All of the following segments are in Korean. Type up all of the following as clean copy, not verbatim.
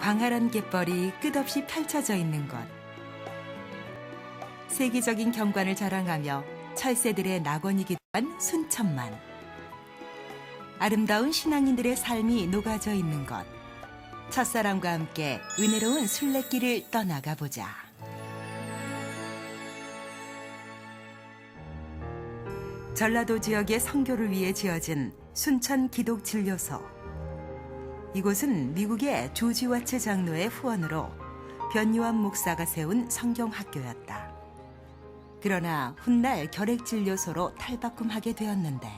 광활한 갯벌이 끝없이 펼쳐져 있는 곳. 세계적인 경관을 자랑하며 철새들의 낙원이기도 한 순천만. 아름다운 신앙인들의 삶이 녹아져 있는 곳. 첫사랑과 함께 은혜로운 순례길을 떠나가 보자. 전라도 지역의 선교를 위해 지어진 순천 기독진료소. 이곳은 미국의 조지 와츠 장로의 후원으로 변요한 목사가 세운 성경학교였다. 그러나 훗날 결핵진료소로 탈바꿈하게 되었는데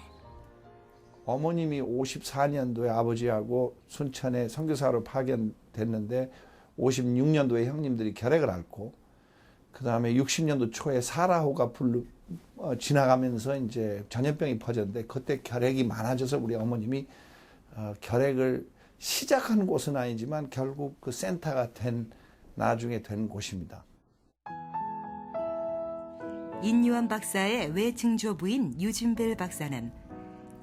어머님이 54년도에 아버지하고 순천에 선교사로 파견됐는데 56년도에 형님들이 결핵을 앓고 그 다음에 60년도 초에 사라호가 지나가면서 이제 전염병이 퍼졌는데 그때 결핵이 많아져서 우리 어머님이 결핵을 시작한 곳은 아니지만 결국 그 센터가 나중에 된 곳입니다. 인요한 박사의 외증조부인 유진벨 박사는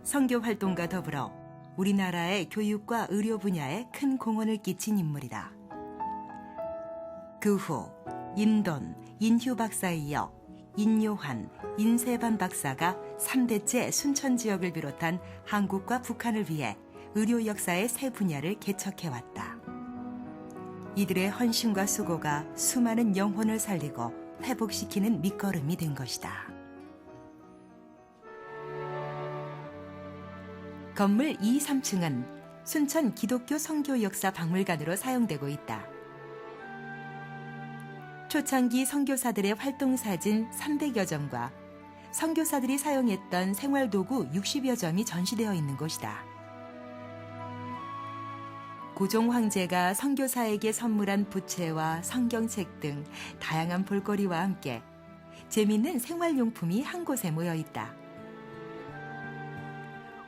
선교 활동과 더불어 우리나라의 교육과 의료 분야에 큰 공헌을 끼친 인물이다. 그 후 임돈, 인휴 박사에 이어 인요한, 인세반 박사가 3대째 순천 지역을 비롯한 한국과 북한을 위해 의료 역사의 새 분야를 개척해왔다. 이들의 헌신과 수고가 수많은 영혼을 살리고 회복시키는 밑거름이 된 것이다. 건물 2, 3층은 순천 기독교 선교 역사 박물관으로 사용되고 있다. 초창기 선교사들의 활동사진 300여 점과 선교사들이 사용했던 생활도구 60여 점이 전시되어 있는 곳이다. 고종 황제가 선교사에게 선물한 부채와 성경책 등 다양한 볼거리와 함께 재미있는 생활용품이 한 곳에 모여 있다.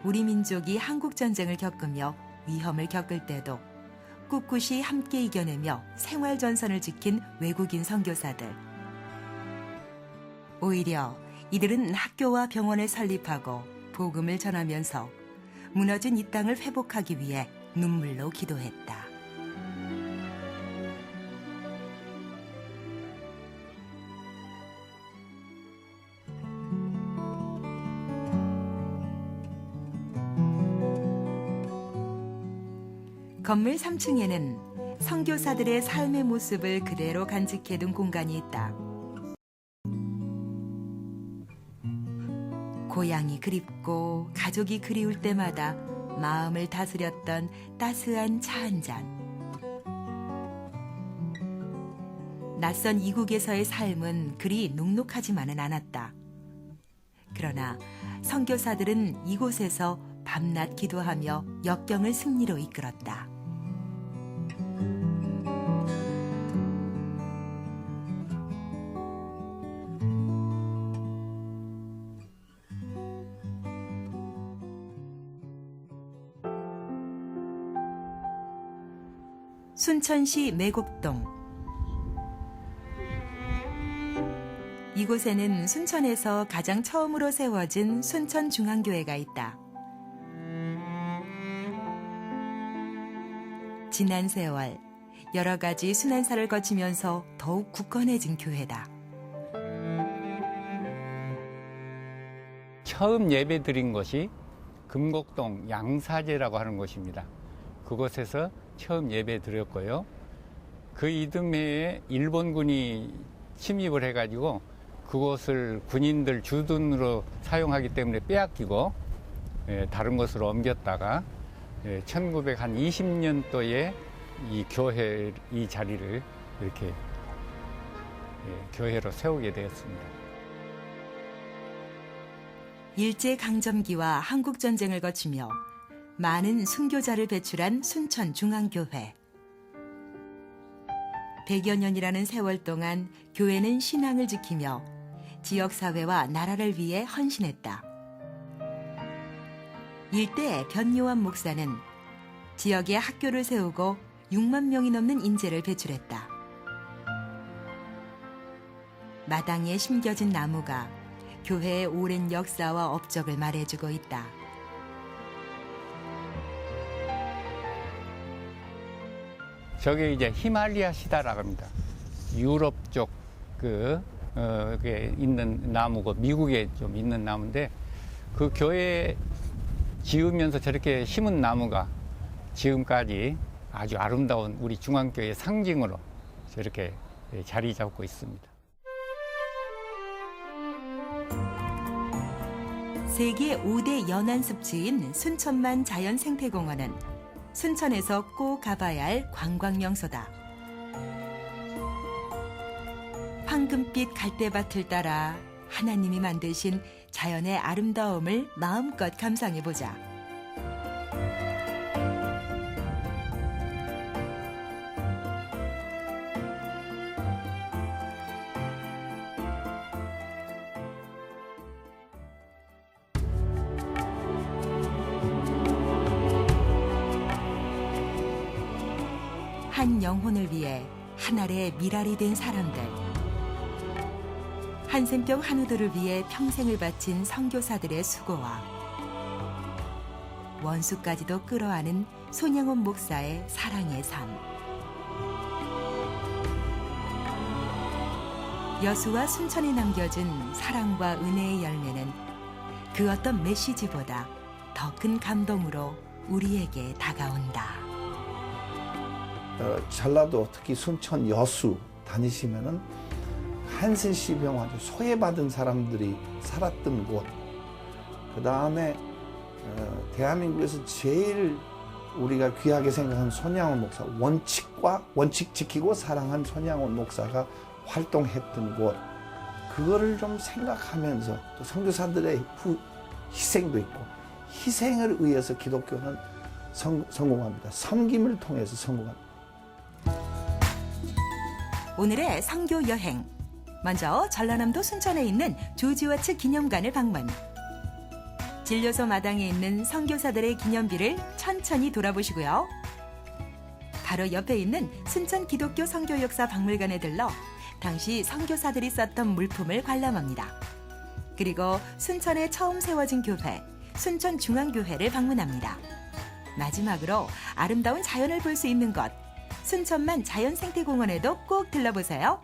우리 민족이 한국전쟁을 겪으며 위험을 겪을 때도 꿋꿋이 함께 이겨내며 생활전선을 지킨 외국인 선교사들. 오히려 이들은 학교와 병원을 설립하고 복음을 전하면서 무너진 이 땅을 회복하기 위해 눈물로 기도했다. 건물 3층에는 선교사들의 삶의 모습을 그대로 간직해둔 공간이 있다. 고향이 그립고 가족이 그리울 때마다 마음을 다스렸던 따스한 차 한 잔. 낯선 이국에서의 삶은 그리 녹록하지만은 않았다. 그러나 선교사들은 이곳에서 밤낮 기도하며 역경을 승리로 이끌었다. 순천시 매곡동. 이곳에는 순천에서 가장 처음으로 세워진 순천중앙교회가 있다. 지난 세월 여러 가지 순환사를 거치면서 더욱 굳건해진 교회다. 처음 예배 드린 곳이 금곡동 양사제라고 하는 곳입니다. 그곳에서 처음 예배 드렸고요. 그 이듬해에 일본군이 침입을 해가지고 그곳을 군인들 주둔으로 사용하기 때문에 빼앗기고 다른 곳으로 옮겼다가 1920년도에 이 교회 이 자리를 이렇게 교회로 세우게 되었습니다. 일제강점기와 한국전쟁을 거치며 많은 순교자를 배출한 순천중앙교회. 100여 년이라는 세월 동안 교회는 신앙을 지키며 지역사회와 나라를 위해 헌신했다. 일대 변요한 목사는 지역에 학교를 세우고 6만 명이 넘는 인재를 배출했다. 마당에 심겨진 나무가 교회의 오랜 역사와 업적을 말해주고 있다. 저게 이제 히말리아 시다라고 합니다. 유럽 쪽 그게 있는 나무고 미국에 좀 있는 나무인데 그 교회 지으면서 저렇게 심은 나무가 지금까지 아주 아름다운 우리 중앙교회의 상징으로 저렇게 자리 잡고 있습니다. 세계 5대 연안습지인 순천만 자연생태공원은 순천에서 꼭 가봐야 할 관광명소다. 황금빛 갈대밭을 따라 하나님이 만드신 자연의 아름다움을 마음껏 감상해보자. 한 영혼을 위해 한 알의 밀알이 된 사람들, 한센병 한우들을 위해 평생을 바친 선교사들의 수고와 원수까지도 끌어안은 손양원 목사의 사랑의 삶. 여수와 순천에 남겨준 사랑과 은혜의 열매는 그 어떤 메시지보다 더 큰 감동으로 우리에게 다가온다. 전라도 특히 순천 여수 다니시면은 한센시병 아주 소외받은 사람들이 살았던 곳, 그 다음에 대한민국에서 제일 우리가 귀하게 생각하는 손양원 목사, 원칙 지키고 사랑한 손양원 목사가 활동했던 곳, 그거를 좀 생각하면서 또 선교사들의 희생도 있고, 희생을 위해서 기독교는 성공합니다. 섬김을 통해서 성공합니다. 오늘의 선교 여행. 먼저 전라남도 순천에 있는 조지워츠 기념관을 방문. 진료소 마당에 있는 선교사들의 기념비를 천천히 돌아보시고요. 바로 옆에 있는 순천 기독교 선교역사 박물관에 들러 당시 선교사들이 썼던 물품을 관람합니다. 그리고 순천에 처음 세워진 교회, 순천중앙교회를 방문합니다. 마지막으로 아름다운 자연을 볼 수 있는 곳, 순천만 자연생태공원에도 꼭 들러보세요.